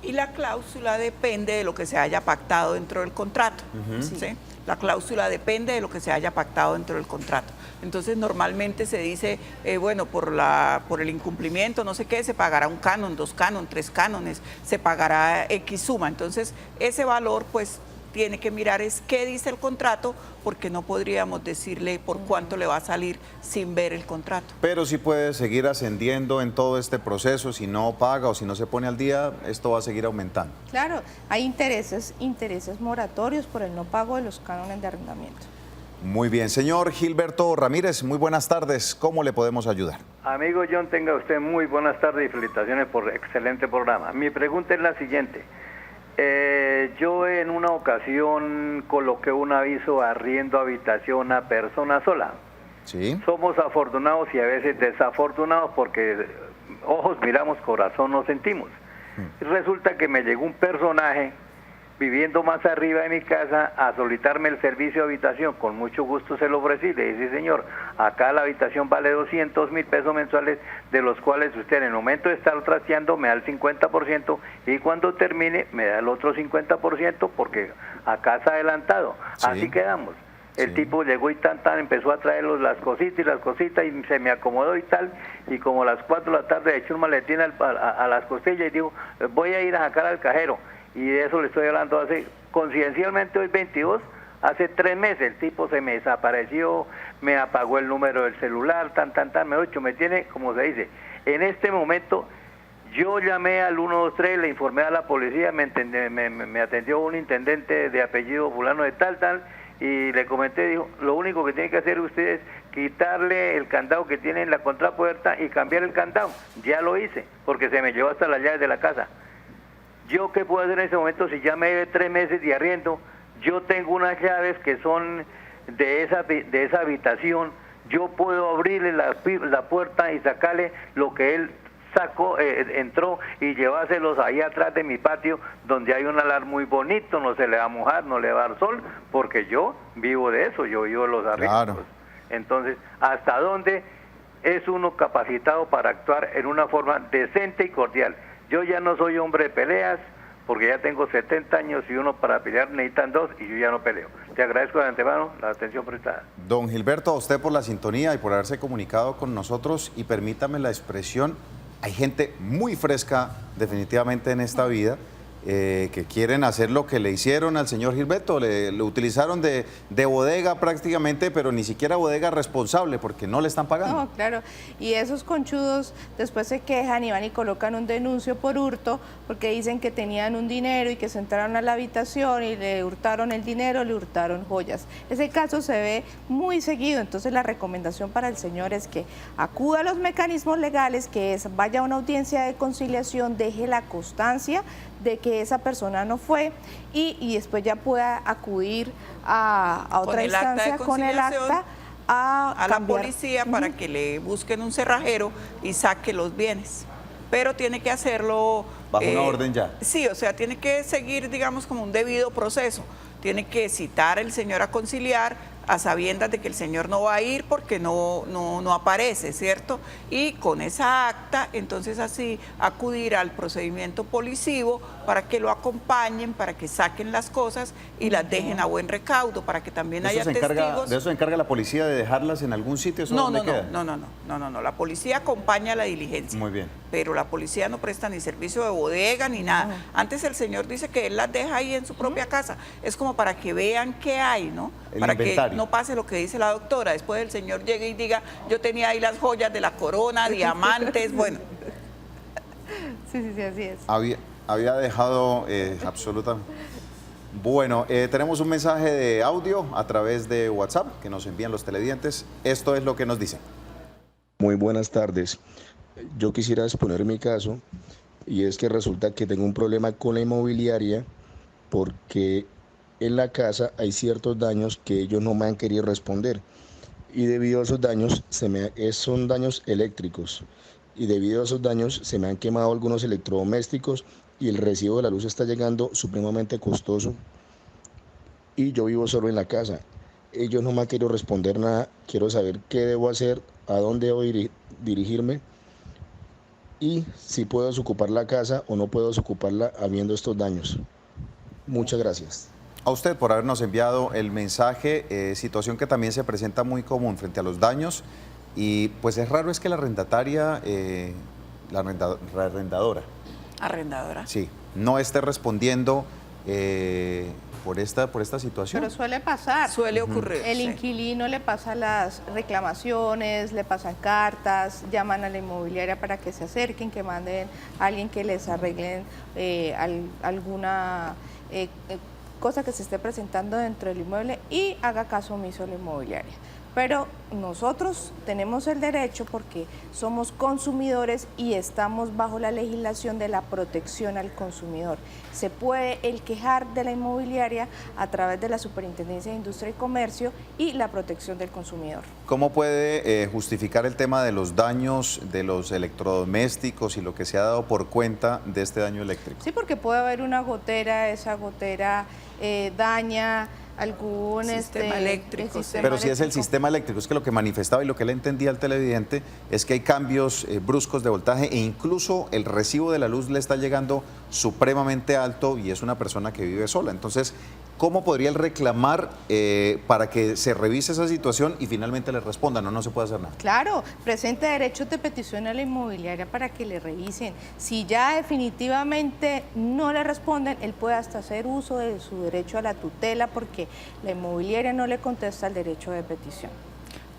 Y la cláusula depende de lo que se haya pactado dentro del contrato. ¿Sí? La cláusula depende de lo que se haya pactado dentro del contrato. Entonces normalmente se dice, bueno, por el incumplimiento, no sé qué, se pagará un canon, 2 cánones, 3 cánones, se pagará X suma. Entonces ese valor pues tiene que mirar es qué dice el contrato, porque no podríamos decirle por cuánto le va a salir sin ver el contrato. Pero sí puede seguir ascendiendo en todo este proceso, si no paga o si no se pone al día, esto va a seguir aumentando. Claro, hay intereses moratorios por el no pago de los cánones de arrendamiento. Muy bien, señor Gilberto Ramírez, muy buenas tardes, ¿cómo le podemos ayudar? Amigo John, tenga usted muy buenas tardes y felicitaciones por excelente programa. Mi pregunta es la siguiente. Yo en una ocasión coloqué un aviso arriendo habitación a persona sola. Sí. Somos afortunados y a veces desafortunados porque ojos miramos, corazón no sentimos. Resulta que me llegó un personaje viviendo más arriba de mi casa a solicitarme el servicio de habitación. Con mucho gusto se lo ofrecí. Le dije, señor, acá la habitación vale 200.000 pesos mensuales, de los cuales usted en el momento de estar trasteando me da el 50% y cuando termine me da el otro 50% porque acá está adelantado. Sí. Así quedamos. El tipo llegó y empezó a traer las cositas y se me acomodó y tal, y como a las 4 de la tarde echó un maletín a las costillas y dijo, voy a ir a sacar al cajero. Y de eso le estoy hablando coincidencialmente hoy 22, hace 3 meses el tipo se me desapareció, me apagó el número del celular, me tiene, como se dice, en este momento yo llamé al 123, le informé a la policía, me atendió un intendente de apellido fulano de tal, y le comenté, dijo, lo único que tiene que hacer usted es quitarle el candado que tiene en la contrapuerta y cambiar el candado. Ya lo hice, porque se me llevó hasta las llaves de la casa. ¿Yo qué puedo hacer en ese momento si ya me debe 3 meses de arriendo? Yo tengo unas llaves que son de esa habitación. Yo puedo abrirle la puerta y sacarle lo que él sacó, entró y llevárselos ahí atrás de mi patio, donde hay un alar muy bonito, no se le va a mojar, no le va a dar sol, porque yo vivo de eso, yo vivo de los arrendos. Claro. Entonces, ¿hasta dónde es uno capacitado para actuar en una forma decente y cordial? Yo ya no soy hombre de peleas, porque ya tengo 70 años y uno para pelear necesitan 2 y yo ya no peleo. Te agradezco de antemano la atención prestada. Don Gilberto, a usted por la sintonía y por haberse comunicado con nosotros, y permítame la expresión, hay gente muy fresca definitivamente en esta vida, que quieren hacer lo que le hicieron al señor Gilberto, le utilizaron de bodega prácticamente, pero ni siquiera bodega responsable porque no le están pagando. No, claro, y esos conchudos después se quejan y van y colocan un denuncio por hurto porque dicen que tenían un dinero y que se entraron a la habitación y le hurtaron el dinero, le hurtaron joyas. Ese caso se ve muy seguido, entonces la recomendación para el señor es que acuda a los mecanismos legales, que es vaya a una audiencia de conciliación, deje la constancia de que esa persona no fue y después ya pueda acudir a otra instancia con el acta a la policía para que le busquen un cerrajero y saque los bienes. Pero tiene que hacerlo bajo una orden ya. Sí, o sea, tiene que seguir, digamos, como un debido proceso. Tiene que citar el señor a conciliar, a sabiendas de que el señor no va a ir porque no aparece, ¿cierto? Y con esa acta, entonces así acudir al procedimiento policivo para que lo acompañen, para que saquen las cosas y las dejen a buen recaudo, para que también haya testigos. ¿De eso se encarga la policía, de dejarlas en algún sitio? ¿Eso dónde queda? No, la policía acompaña la diligencia. Muy bien. Pero la policía no presta ni servicio de bodega ni nada. Antes el señor dice que él las deja ahí en su propia casa. Es como para que vean qué hay, ¿no? Para inventario. Que no pase lo que dice la doctora. Después el señor llegue y diga, yo tenía ahí las joyas de la corona, diamantes, bueno. Sí, así es. Había dejado absolutamente... Bueno, tenemos un mensaje de audio a través de WhatsApp que nos envían los televidentes. Esto es lo que nos dicen. Muy buenas tardes. Yo quisiera exponer mi caso y es que resulta que tengo un problema con la inmobiliaria porque en la casa hay ciertos daños que ellos no me han querido responder y debido a esos daños son daños eléctricos y debido a esos daños se me han quemado algunos electrodomésticos y el recibo de la luz está llegando supremamente costoso y yo vivo solo en la casa. Ellos no me han querido responder nada. Quiero saber qué debo hacer, a dónde debo dirigirme y si puedo desocupar la casa o no puedo desocuparla habiendo estos daños. Muchas gracias. A usted por habernos enviado el mensaje, situación que también se presenta muy común frente a los daños y pues es raro es que la arrendataria, la arrendadora. Arrendadora. Sí, no esté respondiendo por esta situación. Pero suele pasar. Suele ocurrir. El inquilino le pasa las reclamaciones, le pasan cartas, llaman a la inmobiliaria para que se acerquen, que manden a alguien que les arreglen alguna cosa que se esté presentando dentro del inmueble y haga caso omiso a la inmobiliaria. Pero nosotros tenemos el derecho porque somos consumidores y estamos bajo la legislación de la protección al consumidor. Se puede el quejar de la inmobiliaria a través de la Superintendencia de Industria y Comercio y la protección del consumidor. ¿Cómo puede justificar el tema de los daños de los electrodomésticos y lo que se ha dado por cuenta de este daño eléctrico? Sí, porque puede haber una gotera, esa gotera daña algún sistema eléctrico. Pero si es el sistema eléctrico, es que lo que manifestaba y lo que le entendía al televidente es que hay cambios bruscos de voltaje e incluso el recibo de la luz le está llegando supremamente alto y es una persona que vive sola. Entonces, ¿cómo podría él reclamar para que se revise esa situación y finalmente le respondan? No se puede hacer nada. Claro, presente derechos de petición a la inmobiliaria para que le revisen. Si ya definitivamente no le responden, él puede hasta hacer uso de su derecho a la tutela porque la inmobiliaria no le contesta el derecho de petición.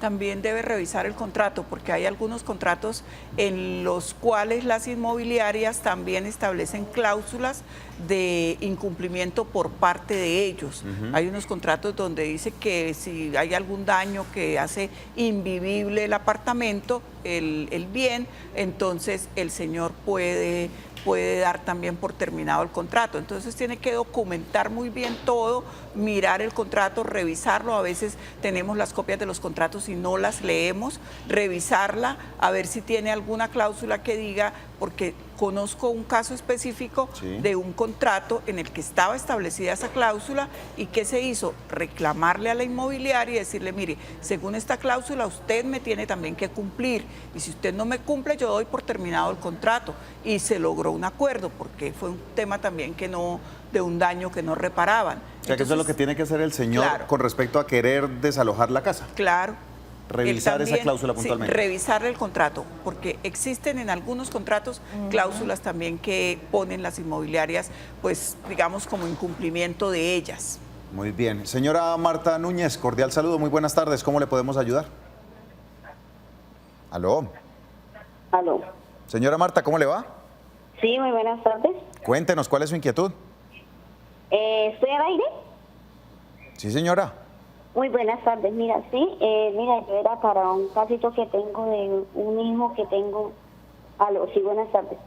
También debe revisar el contrato, porque hay algunos contratos en los cuales las inmobiliarias también establecen cláusulas de incumplimiento por parte de ellos. Hay unos contratos donde dice que si hay algún daño que hace invivible el apartamento, el bien, entonces el señor puede dar también por terminado el contrato. Entonces tiene que documentar muy bien todo, mirar el contrato, revisarlo. A veces tenemos las copias de los contratos y no las leemos, revisarla, a ver si tiene alguna cláusula que diga, porque conozco un caso específico de un contrato en el que estaba establecida esa cláusula y ¿qué se hizo? Reclamarle a la inmobiliaria y decirle, mire, según esta cláusula usted me tiene también que cumplir y si usted no me cumple yo doy por terminado el contrato y se logró un acuerdo porque fue un tema también de un daño que no reparaban. O sea, que eso es lo que tiene que hacer el señor con respecto a querer desalojar la casa. Claro. Revisar también, esa cláusula puntualmente. Sí, revisar el contrato, porque existen en algunos contratos cláusulas también que ponen las inmobiliarias, pues digamos como incumplimiento de ellas. Muy bien. Señora Marta Núñez, cordial saludo, muy buenas tardes. ¿Cómo le podemos ayudar? ¿Aló? Aló. Señora Marta, ¿cómo le va? Sí, muy buenas tardes. Cuéntenos, ¿cuál es su inquietud? ¿Estoy al aire? Sí, señora. Muy buenas tardes. Mira, yo era para un casito que tengo de un hijo que tengo. Aló, sí, buenas tardes.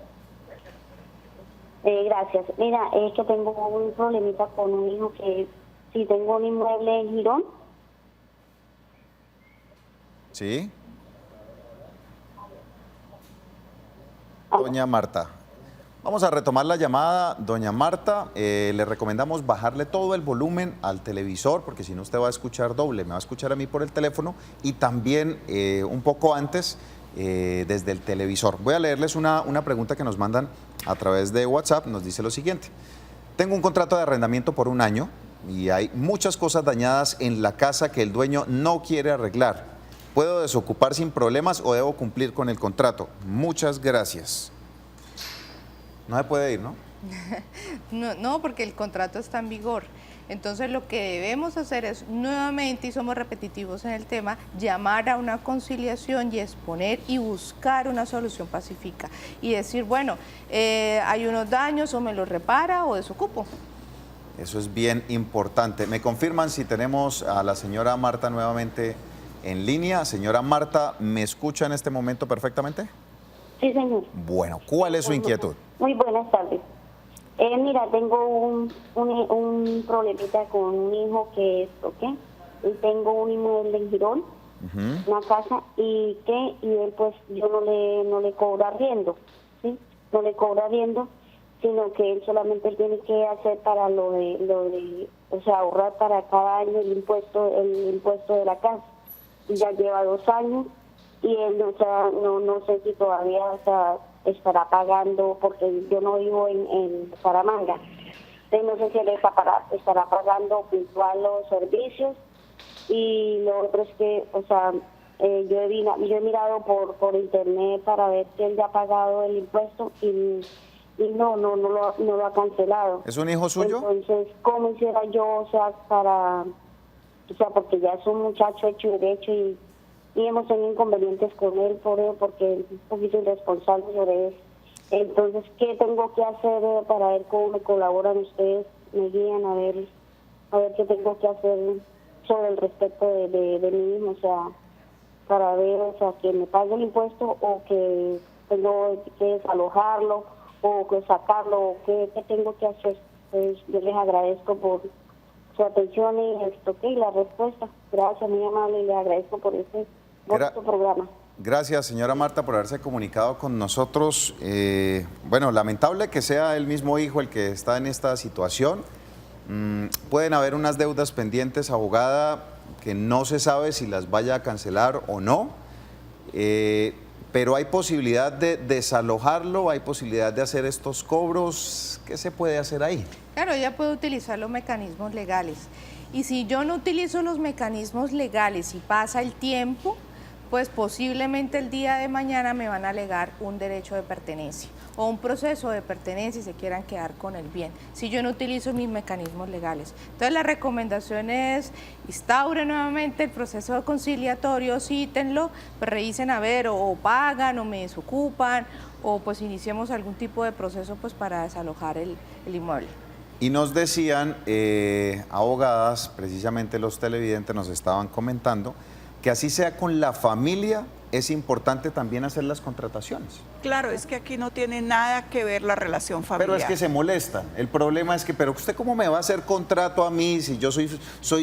Gracias. Mira, es que tengo un problemita con un hijo que si tengo un inmueble en Girón. Sí. Doña Marta, Vamos a retomar la llamada, doña Marta. Le recomendamos bajarle todo el volumen al televisor, porque si no usted va a escuchar doble, me va a escuchar a mí por el teléfono y también un poco antes desde el televisor. Voy a leerles una pregunta que nos mandan a través de WhatsApp. Nos dice lo siguiente: tengo un contrato de arrendamiento por 1 año y hay muchas cosas dañadas en la casa que el dueño no quiere arreglar. ¿Puedo desocupar sin problemas o debo cumplir con el contrato? Muchas gracias. No se puede ir, ¿no? No, porque el contrato está en vigor. Entonces lo que debemos hacer es nuevamente, y somos repetitivos en el tema, llamar a una conciliación y exponer y buscar una solución pacífica. Y decir, bueno, hay unos daños, o me los repara o desocupo. Eso es bien importante. ¿Me confirman si tenemos a la señora Marta nuevamente en línea? Señora Marta, ¿me escucha en este momento perfectamente? Sí, señor. Bueno, ¿cuál es su inquietud? Muy buenas tardes. Mira, tengo un problemita con un hijo que es, ¿ok? Y tengo un inmueble en Girón, una casa, y él pues yo no le cobro arriendo, ¿sí? No le cobro arriendo, sino que él solamente tiene que hacer para lo de, o sea, ahorrar para cada año el impuesto de la casa. Y ya lleva 2 años y él, o sea, no sé si todavía, o sea, estará pagando, porque yo no vivo en Saramanga. Entonces no sé si él estará pagando puntual los servicios. Y lo otro es que, o sea, yo he mirado por internet para ver si él ya ha pagado el impuesto y no lo ha cancelado. ¿Es un hijo suyo? Entonces, ¿cómo hiciera yo, o sea, o sea, porque ya es un muchacho hecho y derecho y hemos tenido inconvenientes con él porque es un poquito irresponsable sobre eso. Entonces, ¿qué tengo que hacer para ver cómo me colaboran ustedes? Me guían a ver qué tengo que hacer sobre el respecto de mi hijo, o sea, para ver, o sea, que me pague el impuesto o que tengo que desalojarlo o que sacarlo o qué tengo que hacer. Pues yo les agradezco por su atención y la respuesta. Gracias, muy amable, y le agradezco por este programa. Gracias, señora Marta, por haberse comunicado con nosotros. Bueno, lamentable que sea el mismo hijo el que está en esta situación. Pueden haber unas deudas pendientes, abogada, que no se sabe si las vaya a cancelar o no, pero hay posibilidad de desalojarlo, hay posibilidad de hacer estos cobros. ¿Qué se puede hacer ahí? Claro, ella puede utilizar los mecanismos legales. Y si yo no utilizo los mecanismos legales y pasa el tiempo, pues posiblemente el día de mañana me van a alegar un derecho de pertenencia o un proceso de pertenencia y se quieran quedar con el bien, si yo no utilizo mis mecanismos legales. Entonces la recomendación es, instaure nuevamente el proceso conciliatorio, cítenlo, pues revisen a ver o pagan o me desocupan o pues iniciemos algún tipo de proceso pues para desalojar el inmueble. Y nos decían, abogadas, precisamente los televidentes nos estaban comentando, que así sea con la familia, es importante también hacer las contrataciones. Claro, es que aquí no tiene nada que ver la relación familiar. Pero es que se molestan. El problema es que, pero usted cómo me va a hacer contrato a mí si yo soy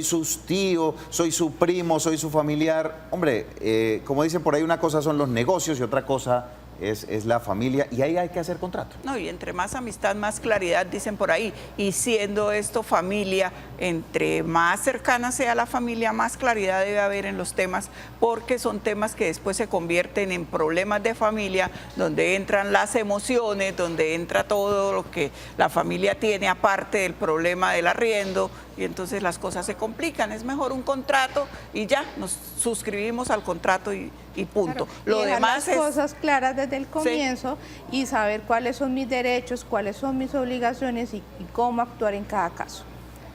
su tío, soy su primo, soy su familiar. Hombre, como dicen por ahí, una cosa son los negocios y otra cosa es la familia, y ahí hay que hacer contrato. No, y entre más amistad, más claridad, dicen por ahí, y siendo esto familia, entre más cercana sea la familia, más claridad debe haber en los temas, porque son temas que después se convierten en problemas de familia, donde entran las emociones, donde entra todo lo que la familia tiene aparte del problema del arriendo, y entonces las cosas se complican. Es mejor un contrato y ya, nos suscribimos al contrato y punto. Claro, lo demás las cosas claras desde el comienzo, sí, y saber cuáles son mis derechos, cuáles son mis obligaciones y cómo actuar en cada caso.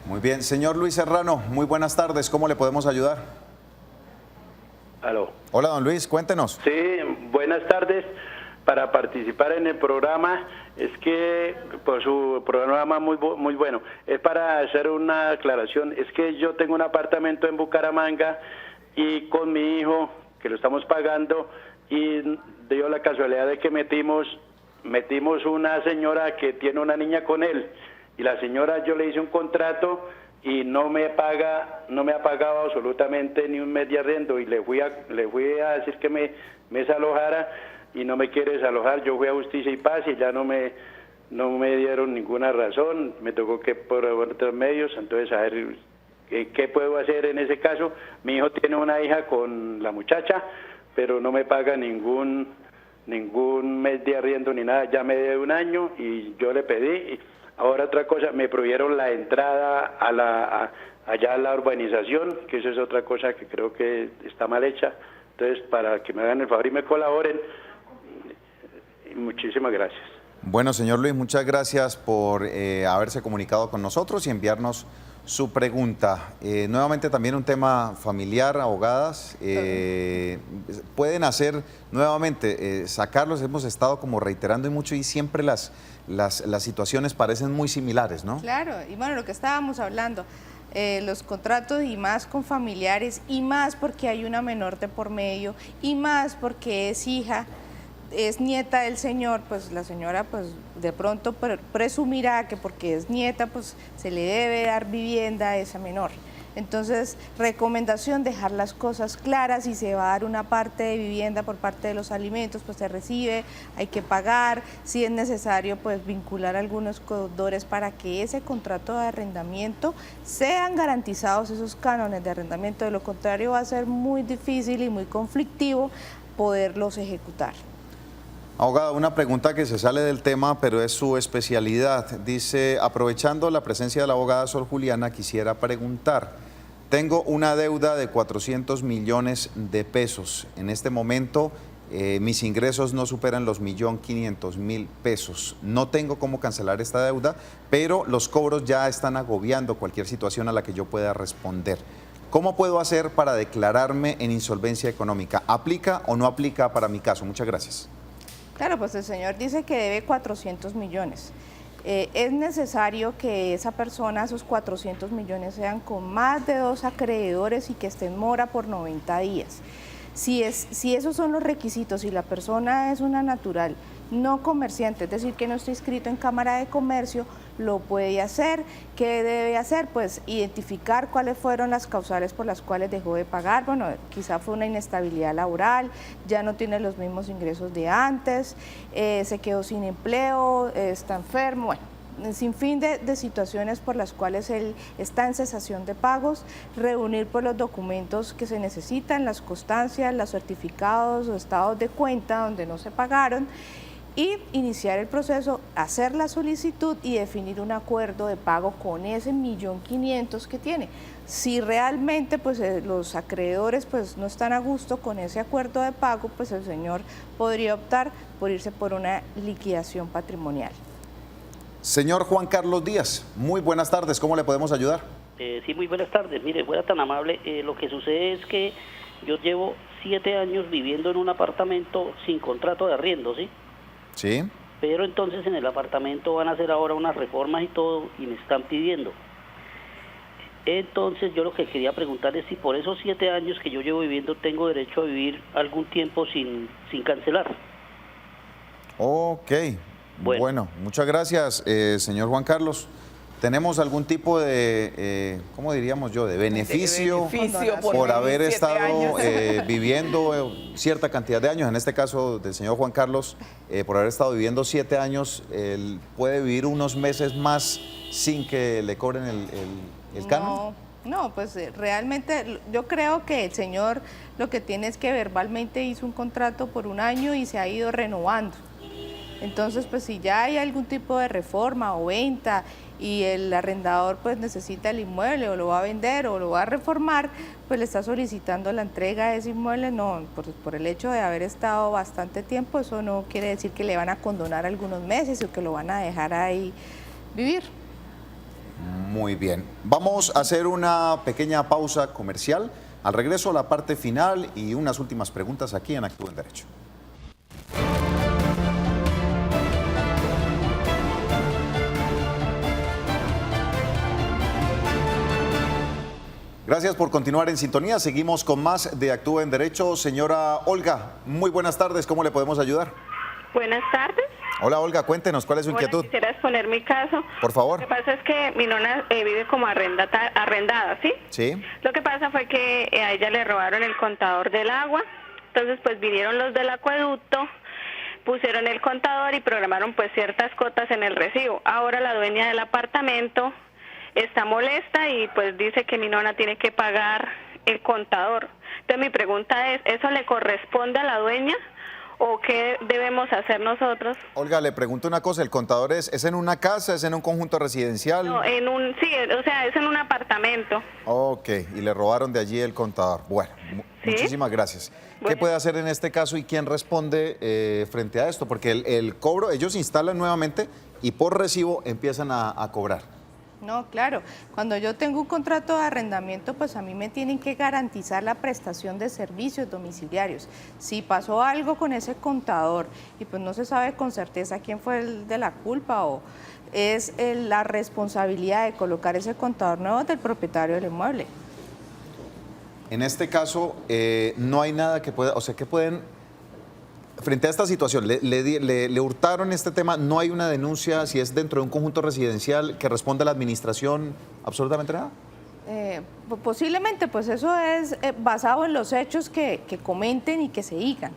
Muy bien, señor Luis Serrano, muy buenas tardes, ¿cómo le podemos ayudar? Aló. Hola, don Luis, cuéntenos. Sí, buenas tardes. Para participar en el programa, es que por su programa muy bueno, es para hacer una aclaración. Es que yo tengo un apartamento en Bucaramanga y con mi hijo, que lo estamos pagando, y dio la casualidad de que metimos una señora que tiene una niña con él, y la señora, yo le hice un contrato y no me ha pagado absolutamente ni un mes de arriendo, y le fui a decir que me desalojara y no me quiere desalojar. Yo fui a Justicia y Paz y ya no me no me dieron ninguna razón, me tocó que por otros medios, entonces a ver qué puedo hacer en ese caso. Mi hijo tiene una hija con la muchacha, pero no me paga ningún mes de arriendo ni nada, ya me debe 1 año y yo le pedí. Ahora otra cosa, me prohibieron la entrada allá a la urbanización, que eso es otra cosa que creo que está mal hecha. Entonces, para que me hagan el favor y me colaboren, muchísimas gracias. Bueno, señor Luis, muchas gracias por haberse comunicado con nosotros y enviarnos su pregunta. Nuevamente también un tema familiar, abogadas. Pueden hacer nuevamente, sacarlos, hemos estado como reiterando y mucho y siempre las situaciones parecen muy similares, ¿no? Claro, y bueno, lo que estábamos hablando, los contratos y más con familiares y más porque hay una menor de por medio y más porque es hija, es nieta del señor, pues la señora pues de pronto presumirá que porque es nieta pues se le debe dar vivienda a esa menor. Entonces, recomendación, dejar las cosas claras. Si se va a dar una parte de vivienda por parte de los alimentos, pues se recibe, hay que pagar. Si es necesario, pues vincular a algunos codeudores para que ese contrato de arrendamiento sean garantizados esos cánones de arrendamiento. De lo contrario, va a ser muy difícil y muy conflictivo poderlos ejecutar. Abogada, una pregunta que se sale del tema, pero es su especialidad. Dice, aprovechando la presencia de la abogada Sor Juliana, quisiera preguntar, tengo una deuda de 400 millones de pesos. En este momento, mis ingresos no superan los 1.500.000 pesos. No tengo cómo cancelar esta deuda, pero los cobros ya están agobiando cualquier situación a la que yo pueda responder. ¿Cómo puedo hacer para declararme en insolvencia económica? ¿Aplica o no aplica para mi caso? Muchas gracias. Claro, pues el señor dice que debe 400 millones. Es necesario que esa persona, esos 400 millones, sean con más de 2 acreedores y que esté en mora por 90 días. Si esos son los requisitos y la persona es una natural, no comerciante, es decir, que no está inscrito en Cámara de Comercio, lo puede hacer. ¿Qué debe hacer? Pues identificar cuáles fueron las causales por las cuales dejó de pagar. Bueno, quizá fue una inestabilidad laboral, ya no tiene los mismos ingresos de antes, se quedó sin empleo, está enfermo, bueno, sin fin de situaciones por las cuales él está en cesación de pagos, reunir pues los documentos que se necesitan, las constancias, los certificados o estados de cuenta donde no se pagaron, y iniciar el proceso, hacer la solicitud y definir un acuerdo de pago con ese 1.500.000 que tiene. Si realmente pues los acreedores pues no están a gusto con ese acuerdo de pago, pues el señor podría optar por irse por una liquidación patrimonial. Señor Juan Carlos Díaz, muy buenas tardes, ¿cómo le podemos ayudar? Sí, muy buenas tardes. Mire, fuera tan amable, lo que sucede es que yo llevo 7 años viviendo en un apartamento sin contrato de arriendo, ¿sí? Sí. Pero entonces en el apartamento van a hacer ahora unas reformas y todo, y me están pidiendo. Entonces yo lo que quería preguntar es si por esos 7 años que yo llevo viviendo tengo derecho a vivir algún tiempo sin cancelar. Ok, bueno muchas gracias, señor Juan Carlos. ¿Tenemos algún tipo de, cómo diríamos yo, de beneficio por haber estado viviendo cierta cantidad de años? En este caso del señor Juan Carlos, por haber estado viviendo 7 años, él puede vivir unos meses más sin que le cobren el canon. No, pues realmente yo creo que el señor lo que tiene es que verbalmente hizo un contrato por 1 año y se ha ido renovando. Entonces, pues si ya hay algún tipo de reforma o venta y el arrendador pues necesita el inmueble o lo va a vender o lo va a reformar, pues le está solicitando la entrega de ese inmueble. No, por el hecho de haber estado bastante tiempo, eso no quiere decir que le van a condonar algunos meses o que lo van a dejar ahí vivir. Muy bien, vamos a hacer una pequeña pausa comercial. Al regreso, la parte final y unas últimas preguntas aquí en Actúa en Derecho. Gracias por continuar en sintonía. Seguimos con más de Actúa en Derecho. Señora Olga, muy buenas tardes. ¿Cómo le podemos ayudar? Buenas tardes. Hola Olga, cuéntenos, ¿cuál es su inquietud? Quisiera exponer mi caso. Por favor. Lo que pasa es que mi nona vive como arrendada, ¿sí? Sí. Lo que pasa fue que a ella le robaron el contador del agua. Entonces pues vinieron los del acueducto, pusieron el contador y programaron pues ciertas cuotas en el recibo. Ahora la dueña del apartamento está molesta y pues dice que mi nona tiene que pagar el contador. Entonces mi pregunta es, ¿eso le corresponde a la dueña o qué debemos hacer nosotros? Olga, le pregunto una cosa, ¿el contador es en una casa, es en un conjunto residencial? No, sí, o sea, es en un apartamento. Ok, y le robaron de allí el contador. Bueno, muchísimas gracias. ¿Qué puede hacer en este caso y quién responde frente a esto? Porque el cobro, ellos instalan nuevamente y por recibo empiezan a cobrar. No, claro. Cuando yo tengo un contrato de arrendamiento, pues a mí me tienen que garantizar la prestación de servicios domiciliarios. Si pasó algo con ese contador y pues no se sabe con certeza quién fue el de la culpa o es la responsabilidad de colocar ese contador nuevo del propietario del inmueble. En este caso, no hay nada que pueda, o sea, que pueden, frente a esta situación, le hurtaron este tema, no hay una denuncia, si es dentro de un conjunto residencial, que responde a la administración, absolutamente nada. Posiblemente, pues eso es basado en los hechos que comenten y que se digan.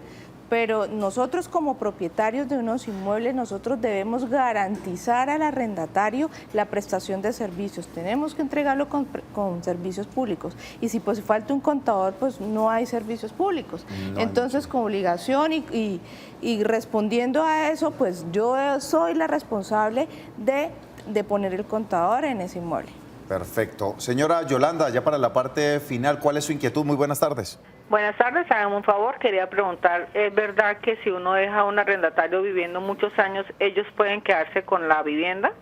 Pero nosotros como propietarios de unos inmuebles, nosotros debemos garantizar al arrendatario la prestación de servicios. Tenemos que entregarlo con servicios públicos. Y si pues falta un contador, pues no hay servicios públicos. Entonces, con obligación y respondiendo a eso, pues yo soy la responsable de poner el contador en ese inmueble. Perfecto. Señora Yolanda, ya para la parte final, ¿cuál es su inquietud? Muy buenas tardes. Buenas tardes, háganme un favor, quería preguntar, ¿es verdad que si uno deja a un arrendatario viviendo muchos años, ellos pueden quedarse con la vivienda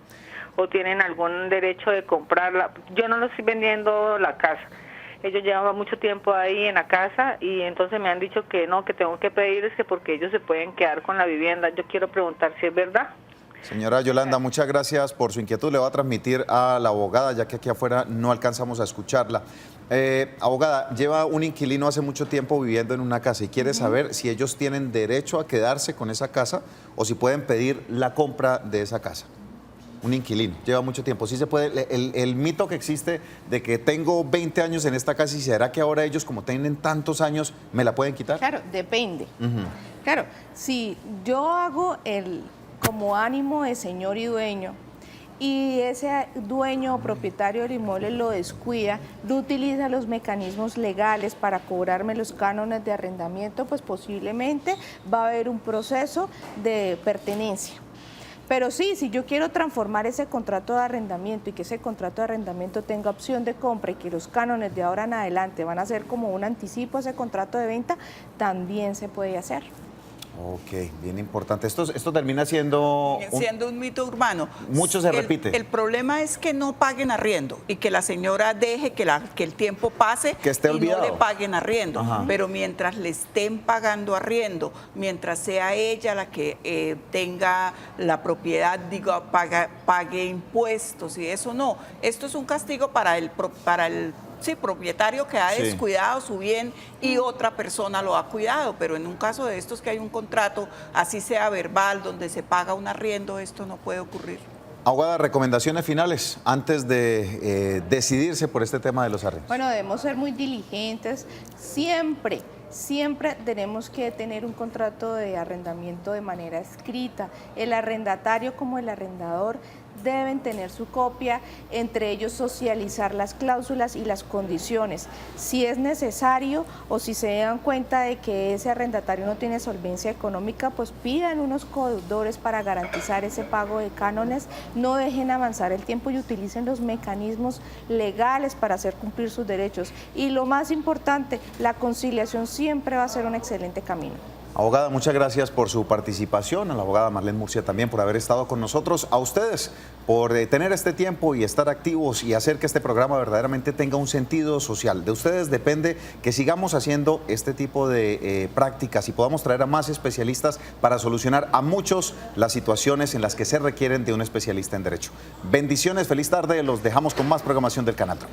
o tienen algún derecho de comprarla? Yo no lo estoy vendiendo la casa, ellos llevan mucho tiempo ahí en la casa y entonces me han dicho que no, que tengo que pedirles que porque ellos se pueden quedar con la vivienda. Yo quiero preguntar si es verdad. Señora Yolanda, muchas gracias por su inquietud. Le voy a transmitir a la abogada, ya que aquí afuera no alcanzamos a escucharla. Abogada, lleva un inquilino hace mucho tiempo viviendo en una casa y quiere saber si ellos tienen derecho a quedarse con esa casa o si pueden pedir la compra de esa casa. Un inquilino, lleva mucho tiempo. Sí se puede, el mito que existe de que tengo 20 años en esta casa y será que ahora ellos, como tienen tantos años, me la pueden quitar. Claro, depende. Claro, si yo hago como ánimo de señor y dueño, y ese dueño o propietario del inmueble lo descuida, no utiliza los mecanismos legales para cobrarme los cánones de arrendamiento, pues posiblemente va a haber un proceso de pertenencia. Pero sí, si yo quiero transformar ese contrato de arrendamiento y que ese contrato de arrendamiento tenga opción de compra y que los cánones de ahora en adelante van a ser como un anticipo a ese contrato de venta, también se puede hacer. Ok, bien importante. Esto termina siendo un mito urbano. Mucho se repite. El problema es que no paguen arriendo y que la señora deje que el tiempo pase que esté y olvidado. No le paguen arriendo. Ajá. Pero mientras le estén pagando arriendo, mientras sea ella la que tenga la propiedad, pague impuestos y eso no. Esto es un castigo para el propietario que ha descuidado su bien y otra persona lo ha cuidado, pero en un caso de estos que hay un contrato, así sea verbal, donde se paga un arriendo, esto no puede ocurrir. Abogada, recomendaciones finales antes de decidirse por este tema de los arriendos. Bueno, debemos ser muy diligentes, siempre tenemos que tener un contrato de arrendamiento de manera escrita. El arrendatario como el arrendador deben tener su copia, entre ellos socializar las cláusulas y las condiciones. Si es necesario o si se dan cuenta de que ese arrendatario no tiene solvencia económica, pues pidan unos codeudores para garantizar ese pago de cánones, no dejen avanzar el tiempo y utilicen los mecanismos legales para hacer cumplir sus derechos. Y lo más importante, la conciliación siempre va a ser un excelente camino. Abogada, muchas gracias por su participación, a la abogada Marlene Murcia también por haber estado con nosotros, a ustedes por tener este tiempo y estar activos y hacer que este programa verdaderamente tenga un sentido social. De ustedes depende que sigamos haciendo este tipo de prácticas y podamos traer a más especialistas para solucionar a muchos las situaciones en las que se requieren de un especialista en derecho. Bendiciones, feliz tarde, los dejamos con más programación del Canal Tro.